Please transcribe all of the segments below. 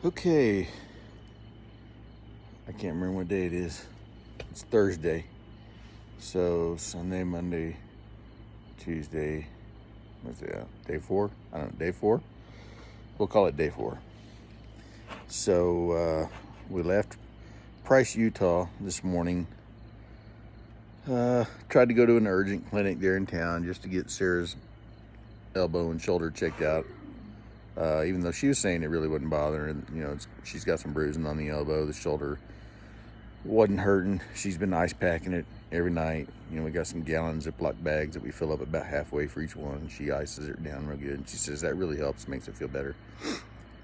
Okay, I can't remember what day it is. It's Thursday. So Sunday, Monday, Tuesday, what's it? Day four? I don't know, day four? We'll call it day four. So we left Price, Utah this morning. Tried to go to an urgent clinic there in town just to get Sarah's elbow and shoulder checked out. Even though she was saying it really wouldn't bother her, she's got some bruising on the elbow, the shoulder wasn't hurting. She's been ice packing it every night. We got some gallon Ziploc bags that we fill up about halfway for each one. She ices it down real good. And she says that really helps, makes it feel better.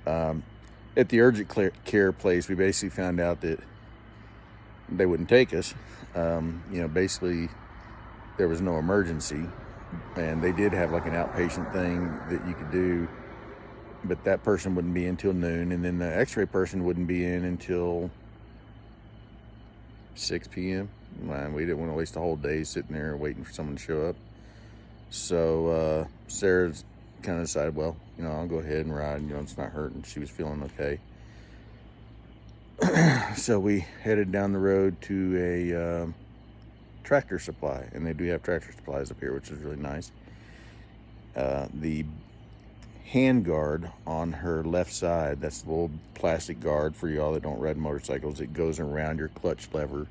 At the urgent care place, we basically found out that they wouldn't take us. Basically there was no emergency, and they did have like an outpatient thing that you could do, but that person wouldn't be in until noon, and then the x-ray person wouldn't be in until 6 p.m. Man, we didn't want to waste a whole day sitting there waiting for someone to show up. So Sarah's kind of decided, well, I'll go ahead and ride. It's not hurting. She was feeling okay. So we headed down the road to a Tractor Supply, and they do have Tractor Supplies up here, which is really nice. The hand guard on her left side, that's the little plastic guard for y'all that don't ride motorcycles. It goes around your clutch lever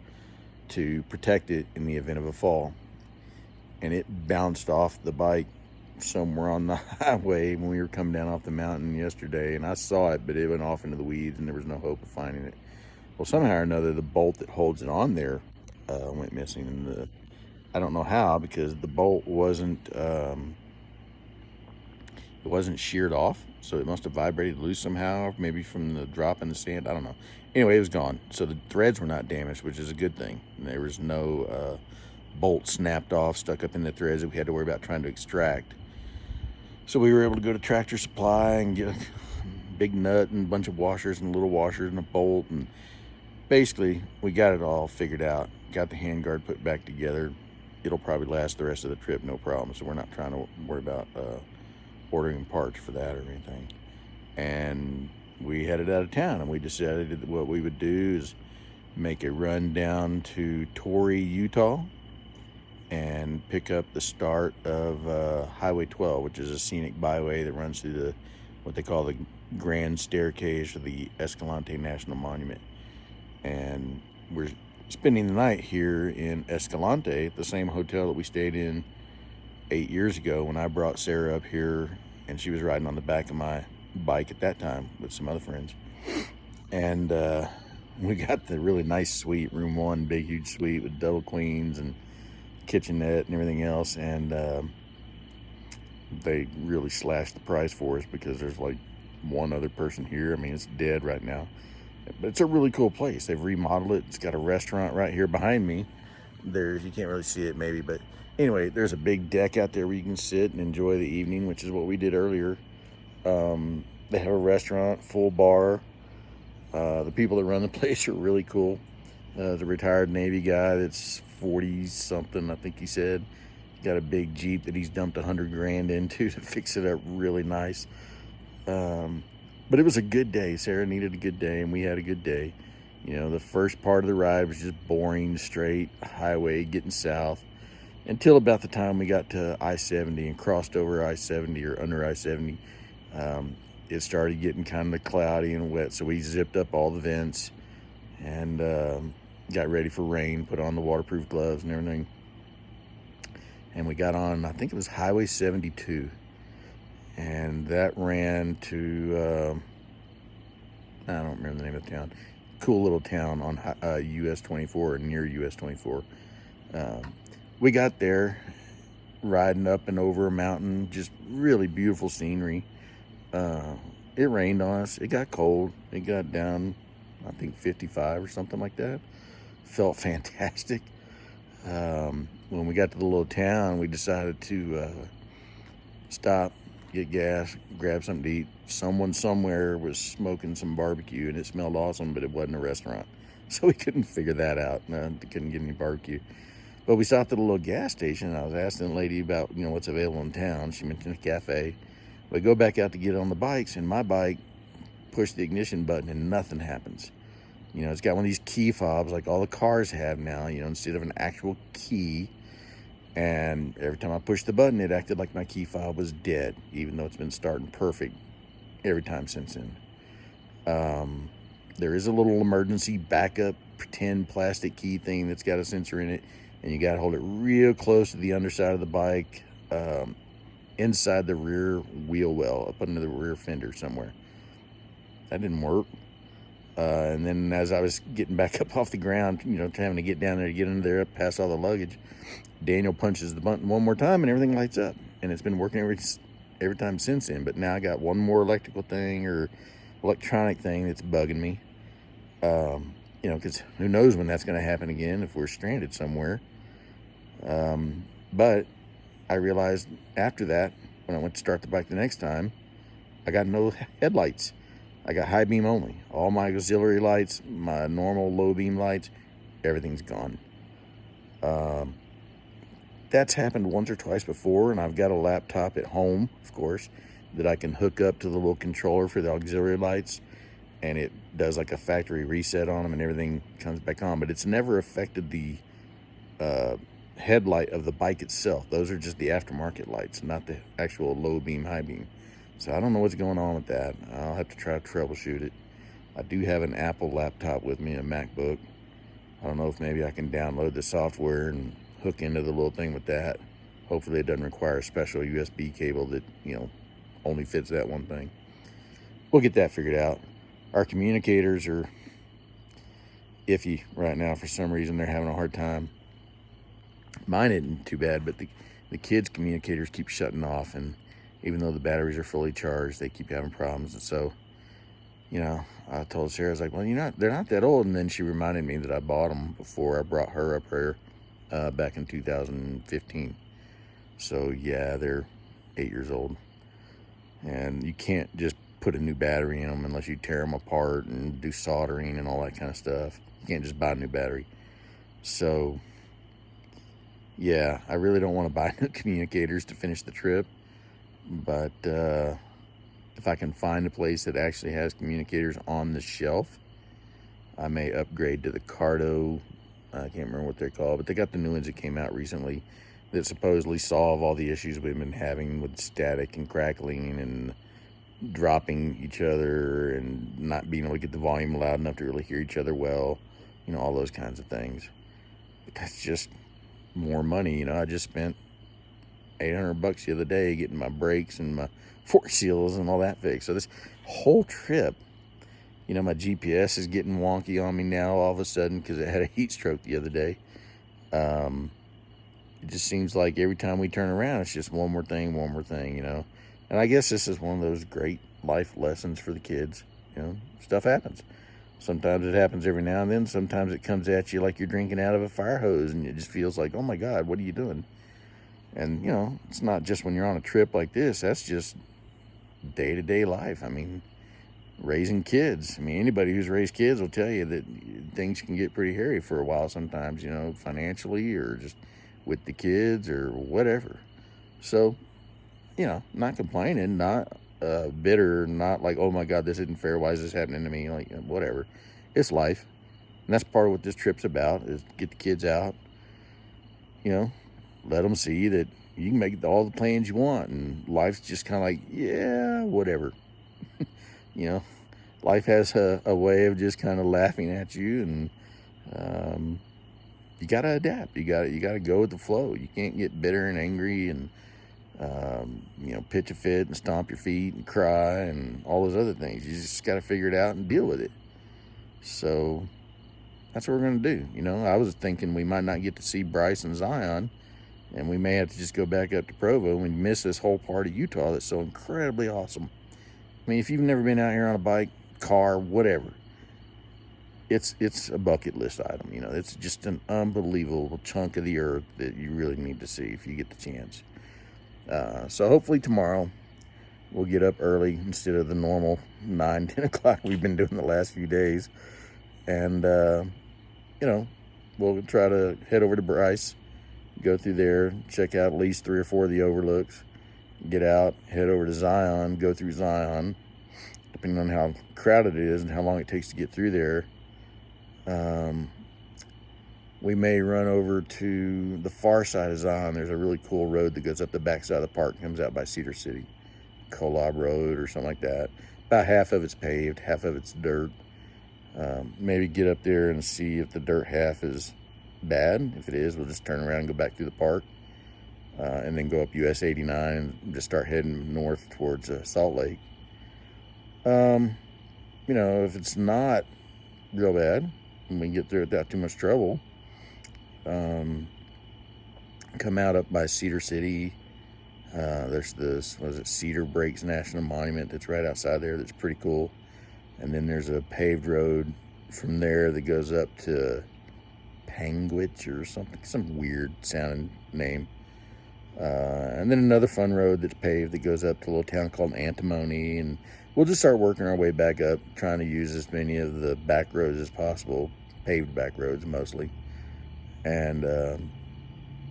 to protect it in the event of a fall. And it bounced off the bike somewhere on the highway when we were coming down off the mountain yesterday, and I saw it, but it went off into the weeds and there was no hope of finding it. Well, somehow or another, the bolt that holds it on there went missing, and I don't know how, because the bolt wasn't it wasn't sheared off, so it must have vibrated loose somehow, maybe from the drop in the sand. I don't know. Anyway, it was gone. So the threads were not damaged, which is a good thing. And there was no bolt snapped off, stuck up in the threads that we had to worry about trying to extract. So we were able to go to Tractor Supply and get a big nut and a bunch of washers and little washers and a bolt. And basically, we got it all figured out. Got the handguard put back together. It'll probably last the rest of the trip, no problem. So we're not trying to worry about ordering parts for that or anything. And we headed out of town, and we decided that what we would do is make a run down to Torrey, Utah, and pick up the start of Highway 12, which is a scenic byway that runs through what they call the Grand Staircase, or the Escalante National Monument. And we're spending the night here in Escalante at the same hotel that we stayed in 8 years ago when I brought Sarah up here, and she was riding on the back of my bike at that time with some other friends. And we got the really nice suite, room one, big huge suite with double queens and kitchenette and everything else. And they really slashed the price for us because there's like one other person here. I mean, it's dead right now, but it's a really cool place. They've remodeled it. It's got a restaurant right here behind me. You can't really see it maybe, but anyway, there's a big deck out there where you can sit and enjoy the evening, which is what we did earlier. They have a restaurant, full bar. The people that run the place are really cool. The retired Navy guy that's 40 something, I think he said, got a big Jeep that he's dumped $100,000 into to fix it up really nice. But it was a good day. Sarah needed a good day, and we had a good day. The first part of the ride was just boring, straight highway getting south, until about the time we got to I-70 and crossed over I-70 or under I-70. It started getting kind of cloudy and wet, so we zipped up all the vents and got ready for rain, put on the waterproof gloves and everything. And we got on, I think it was Highway 72, and that ran to, I don't remember the name of the town. Cool little town on US 24, or near US 24. We got there, riding up and over a mountain, just really beautiful scenery. It rained on us. It got cold. It got down, I think 55 or something like that. Felt fantastic. When we got to the little town, we decided to stop, get gas, grab something to eat. Someone somewhere was smoking some barbecue, and it smelled awesome, but it wasn't a restaurant. So we couldn't figure that out. Couldn't get any barbecue. But we stopped at a little gas station, and I was asking the lady about, what's available in town. She mentioned a cafe. We go back out to get on the bikes, and my bike push the ignition button and nothing happens. You know, it's got one of these key fobs like all the cars have now, you know, instead of an actual key. And every time I pushed the button, it acted like my key fob was dead, even though it's been starting perfect every time since then. There is a little emergency backup pretend plastic key thing that's got a sensor in it, and you got to hold it real close to the underside of the bike, inside the rear wheel well, up under the rear fender somewhere. That didn't work. And then as I was getting back up off the ground, you know, having to get down there to get under there, past all the luggage, Daniel punches the button one more time and everything lights up. And it's been working every time since then. But now I got one more electrical thing or electronic thing that's bugging me. You know, because who knows when that's going to happen again if we're stranded somewhere. But I realized after that, when I went to start the bike the next time, I got no headlights. I got high beam only. All my auxiliary lights, my normal low beam lights, everything's gone. That's happened once or twice before, and I've got a laptop at home, of course, that I can hook up to the little controller for the auxiliary lights, and it does like a factory reset on them and everything comes back on. But it's never affected the headlight of the bike itself. Those are just the aftermarket lights, not the actual low beam, high beam. So I don't know what's going on with that. I'll have to try to troubleshoot it. I do have an Apple laptop with me, a MacBook. I don't know if maybe I can download the software and hook into the little thing with that. Hopefully it doesn't require a special USB cable that, you know, only fits that one thing. We'll get that figured out. Our communicators are iffy right now. For some reason, they're having a hard time. Mine isn't too bad, but the kids' communicators keep shutting off, and even though the batteries are fully charged, they keep having problems. And so, you know, I told Sarah, I was like, well, they're not that old. And then she reminded me that I bought them before I brought her up here back in 2015. So yeah, they're 8 years old. And you can't just put a new battery in them unless you tear them apart and do soldering and all that kind of stuff. You can't just buy a new battery. So yeah, I really don't want to buy new communicators to finish the trip. But if I can find a place that actually has communicators on the shelf, I may upgrade to the Cardo. I can't remember what they're called, but they got the new ones that came out recently that supposedly solve all the issues we've been having with static and crackling and dropping each other and not being able to get the volume loud enough to really hear each other well, you know, all those kinds of things. But that's just more money. You know, I just spent $800 the other day getting my brakes and my fork seals and all that fixed. So this whole trip, you know, my GPS is getting wonky on me now all of a sudden because it had a heat stroke the other day. It just seems like every time we turn around, it's just one more thing, you know. And I guess this is one of those great life lessons for the kids. You know, stuff happens. Sometimes it happens every now and then. Sometimes it comes at you like you're drinking out of a fire hose and it just feels like, oh my God, what are you doing? And, you know, it's not just when you're on a trip like this. That's just day-to-day life. I mean, raising kids. I mean, anybody who's raised kids will tell you that things can get pretty hairy for a while sometimes, you know, financially or just with the kids or whatever. So, you know, not complaining, not bitter, not like, oh my God, this isn't fair. Why is this happening to me? Like, you know, whatever. It's life. And that's part of what this trip's about, is get the kids out, you know, let them see that you can make all the plans you want. And life's just kind of like, yeah, whatever. You know, life has a way of just kind of laughing at you, and you got to adapt. You got to go with the flow. You can't get bitter and angry and, you know, pitch a fit and stomp your feet and cry and all those other things. You just got to figure it out and deal with it. So that's what we're going to do. You know, I was thinking we might not get to see Bryce and Zion, and we may have to just go back up to Provo and we miss this whole part of Utah that's so incredibly awesome. I mean, if you've never been out here on a bike, car, whatever, it's a bucket list item. You know, it's just an unbelievable chunk of the earth that you really need to see if you get the chance. So hopefully tomorrow we'll get up early instead of the normal 9, 10 o'clock we've been doing the last few days. And, you know, we'll try to head over to Bryce, go through there, check out at least 3 or 4 of the overlooks, get out, head over to Zion, go through Zion, depending on how crowded it is and how long it takes to get through there. We may run over to the far side of Zion. There's a really cool road that goes up the backside of the park and comes out by Cedar City. Kolob Road or something like that. About half of it's paved, half of it's dirt. Maybe get up there and see if the dirt half is bad. If it is, we'll just turn around and go back through the park. And then go up US 89 and just start heading north towards Salt Lake. If it's not real bad and we can get through it without too much trouble, come out up by Cedar City. There's this, Cedar Breaks National Monument that's right outside there that's pretty cool. And then there's a paved road from there that goes up to Panguitch or something, some weird sounding name. And then another fun road that's paved that goes up to a little town called Antimony. And we'll just start working our way back up, trying to use as many of the back roads as possible, paved back roads mostly. And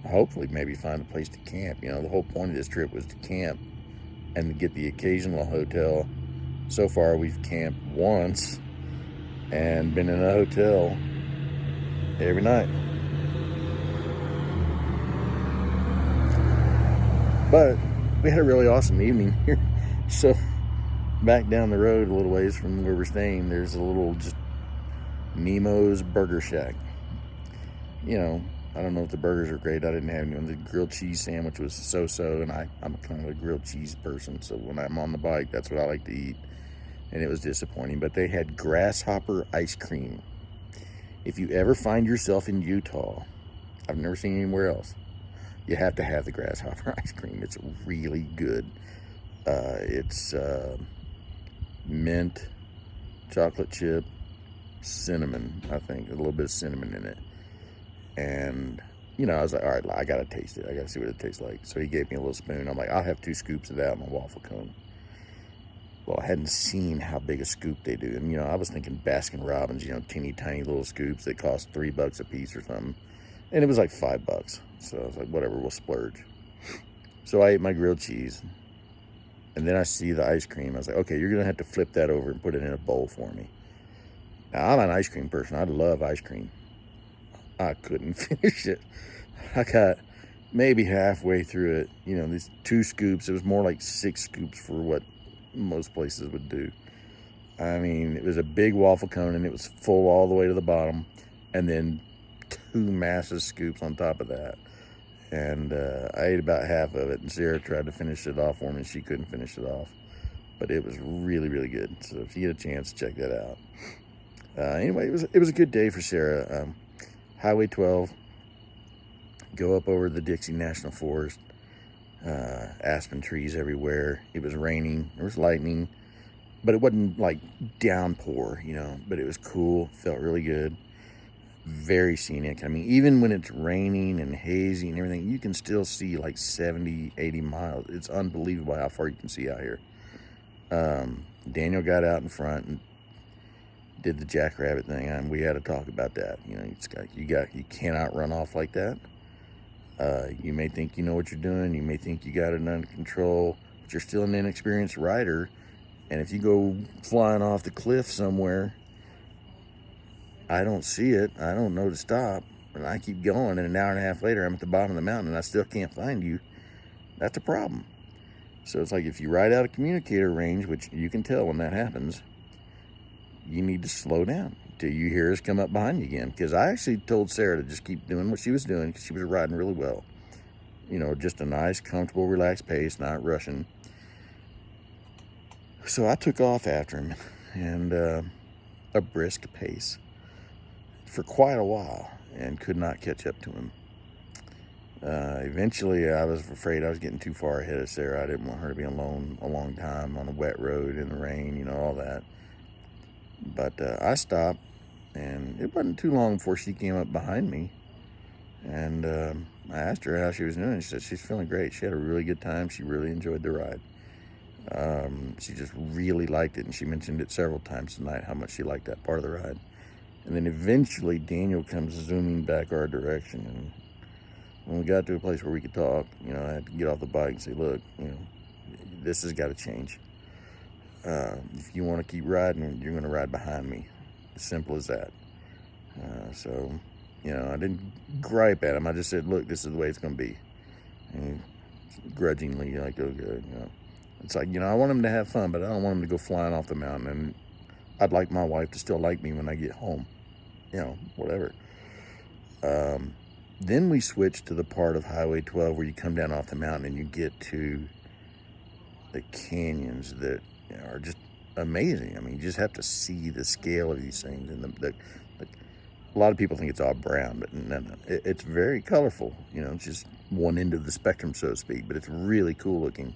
hopefully maybe find a place to camp. The whole point of this trip was to camp and to get the occasional hotel. So far we've camped once and been in a hotel every night. But we had a really awesome evening here. So back down the road a little ways from where we're staying, there's a little just Nemo's Burger Shack. I don't know if the burgers are great. I didn't have any. The grilled cheese sandwich was so-so, and I'm kind of a grilled cheese person, so when I'm on the bike, that's what I like to eat. And it was disappointing. But they had grasshopper ice cream. If you ever find yourself in Utah, I've never seen it anywhere else, you have to have the grasshopper ice cream. It's really good. It's mint, chocolate chip, cinnamon, I think. A little bit of cinnamon in it. And, I was like, all right, I got to taste it. I got to see what it tastes like. So he gave me a little spoon. I'm like, I'll have 2 scoops of that on a waffle cone. Well, I hadn't seen how big a scoop they do. And, I was thinking Baskin Robbins, teeny tiny little scoops that cost $3 a piece or something. And it was like $5. So I was like, whatever, we'll splurge. So I ate my grilled cheese. And then I see the ice cream. I was like, okay, you're going to have to flip that over and put it in a bowl for me. Now, I'm an ice cream person. I love ice cream. I couldn't finish it. I got maybe halfway through it. These 2 scoops. It was more like 6 scoops for what most places would do. I mean, it was a big waffle cone and it was full all the way to the bottom. And then 2 massive scoops on top of that. And I ate about half of it. And Sarah tried to finish it off for me. She couldn't finish it off. But it was really, really good. So if you get a chance, check that out. Anyway, it was a good day for Sarah. Highway 12, go up over the Dixie National Forest, aspen trees everywhere. It was raining, there was lightning, but it wasn't like downpour, but it was cool, felt really good, very scenic. I mean, even when it's raining and hazy and everything, you can still see like 70, 80 miles. It's unbelievable how far you can see out here. Daniel got out in front and did the jackrabbit thing, and we had to talk about that. You cannot run off like that. You may think you know what you're doing, you may think you got it under control, but you're still an inexperienced rider. And if you go flying off the cliff somewhere, I don't see it, I don't know to stop, and I keep going, and an hour and a half later I'm at the bottom of the mountain and I still can't find you, that's a problem. So it's like if you ride out of communicator range, which you can tell when that happens, you need to slow down till you hear us come up behind you again. Because I actually told Sarah to just keep doing what she was doing because she was riding really well. Just a nice, comfortable, relaxed pace, not rushing. So I took off after him and a brisk pace for quite a while and could not catch up to him. Eventually, I was afraid I was getting too far ahead of Sarah. I didn't want her to be alone a long time on a wet road in the rain, all that. But I stopped, and it wasn't too long before she came up behind me. And I asked her how she was doing. She said she's feeling great. She had a really good time. She really enjoyed the ride. She just really liked it, and she mentioned it several times tonight, how much she liked that part of the ride. And then eventually Daniel comes zooming back our direction, and when we got to a place where we could talk, I had to get off the bike and say, look, this has got to change. If you want to keep riding, you're going to ride behind me. As simple as that. So, I didn't gripe at him. I just said, look, this is the way it's going to be. And grudgingly, like, okay, it's like, I want him to have fun, but I don't want him to go flying off the mountain. And I'd like my wife to still like me when I get home, whatever. Then we switched to the part of Highway 12 where you come down off the mountain and you get to the canyons that are just amazing. I mean, you just have to see the scale of these things. And a lot of people think it's all brown, but no, it's very colorful. It's just one end of the spectrum, so to speak, but it's really cool looking.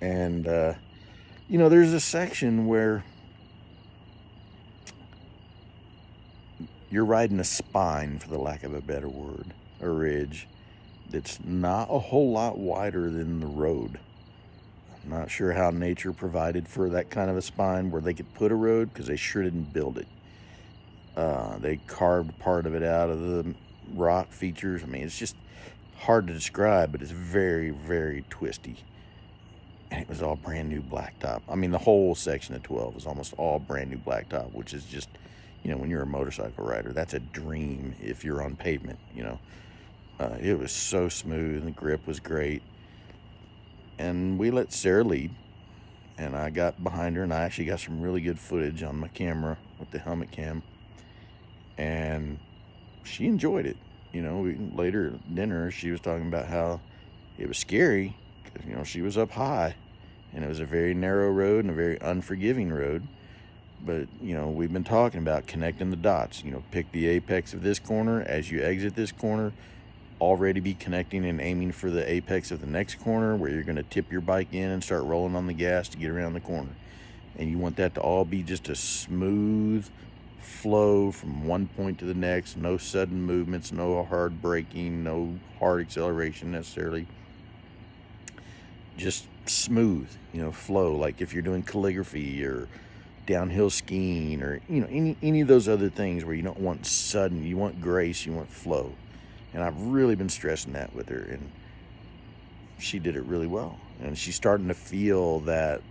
And, there's a section where you're riding a spine, for the lack of a better word, a ridge that's not a whole lot wider than the road. I'm not sure how nature provided for that kind of a spine where they could put a road, because they sure didn't build it. They carved part of it out of the rock features. I mean, it's just hard to describe, but it's very, very twisty. And it was all brand new blacktop. I mean, the whole section of 12 was almost all brand new blacktop, which is just, when you're a motorcycle rider, that's a dream if you're on pavement, It was so smooth, and the grip was great. And we let Sarah lead, and I got behind her, and I actually got some really good footage on my camera with the helmet cam. And she enjoyed it. Later at dinner, she was talking about how it was scary because, she was up high, and it was a very narrow road and a very unforgiving road. But, we've been talking about connecting the dots. Pick the apex of this corner. As you exit this corner, already be connecting and aiming for the apex of the next corner, where you're going to tip your bike in and start rolling on the gas to get around the corner. And you want that to all be just a smooth flow from one point to the next. No sudden movements, no hard braking, no hard acceleration necessarily. Just smooth, flow. Like if you're doing calligraphy or downhill skiing or any of those other things where you don't want sudden, you want grace, you want flow. And I've really been stressing that with her, and she did it really well. And she's starting to feel that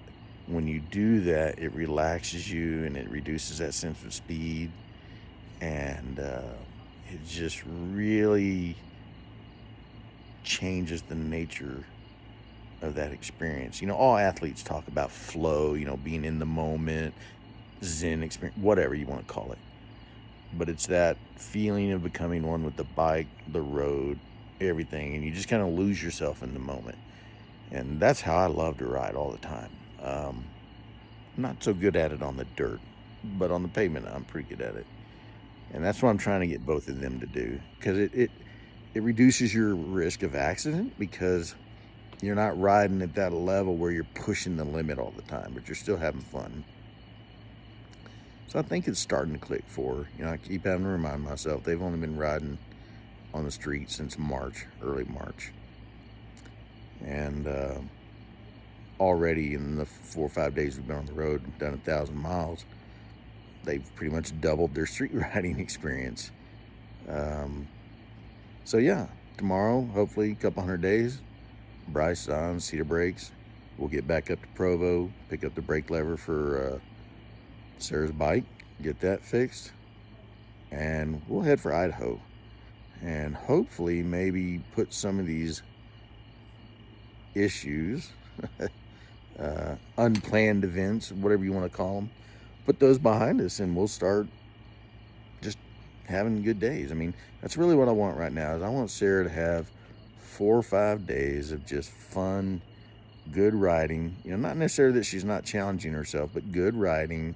when you do that, it relaxes you and it reduces that sense of speed, and it just really changes the nature of that experience. All athletes talk about flow, being in the moment, Zen experience, whatever you want to call it. But it's that feeling of becoming one with the bike, the road, everything, and you just kind of lose yourself in the moment. And that's how I love to ride all the time. I'm not so good at it on the dirt, but on the pavement, I'm pretty good at it. And that's what I'm trying to get both of them to do, because it reduces your risk of accident, because you're not riding at that level where you're pushing the limit all the time, but you're still having fun. So I think it's starting to click for her. I keep having to remind myself they've only been riding on the street since March, early March. And already in the 4 or 5 days we've been on the road and done 1,000 miles, they've pretty much doubled their street riding experience. So yeah, tomorrow, hopefully a couple 100 days, Bryce on, Cedar brakes. We'll get back up to Provo, pick up the brake lever for Sarah's bike, get that fixed, and we'll head for Idaho, and hopefully maybe put some of these issues, unplanned events, whatever you want to call them, put those behind us, and we'll start just having good days. I mean, that's really what I want right now, is I want Sarah to have 4 or 5 days of just fun, good riding. Not necessarily that she's not challenging herself, but good riding,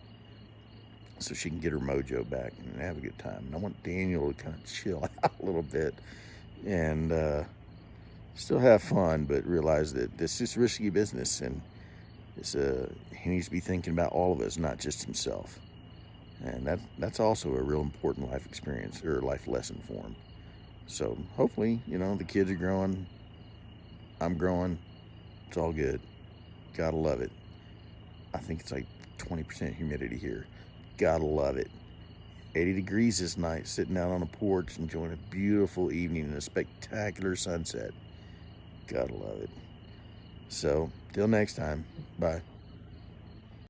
so she can get her mojo back and have a good time. And I want Daniel to kind of chill out a little bit and still have fun, but realize that this is risky business, and he needs to be thinking about all of us, not just himself. And that's also a real important life experience, or life lesson for him. So hopefully, the kids are growing, I'm growing, it's all good. Gotta love it. I think it's like 20% humidity here. Gotta love it. 80 degrees this night, sitting out on a porch, enjoying a beautiful evening and a spectacular sunset. Gotta love it. So, till next time, bye.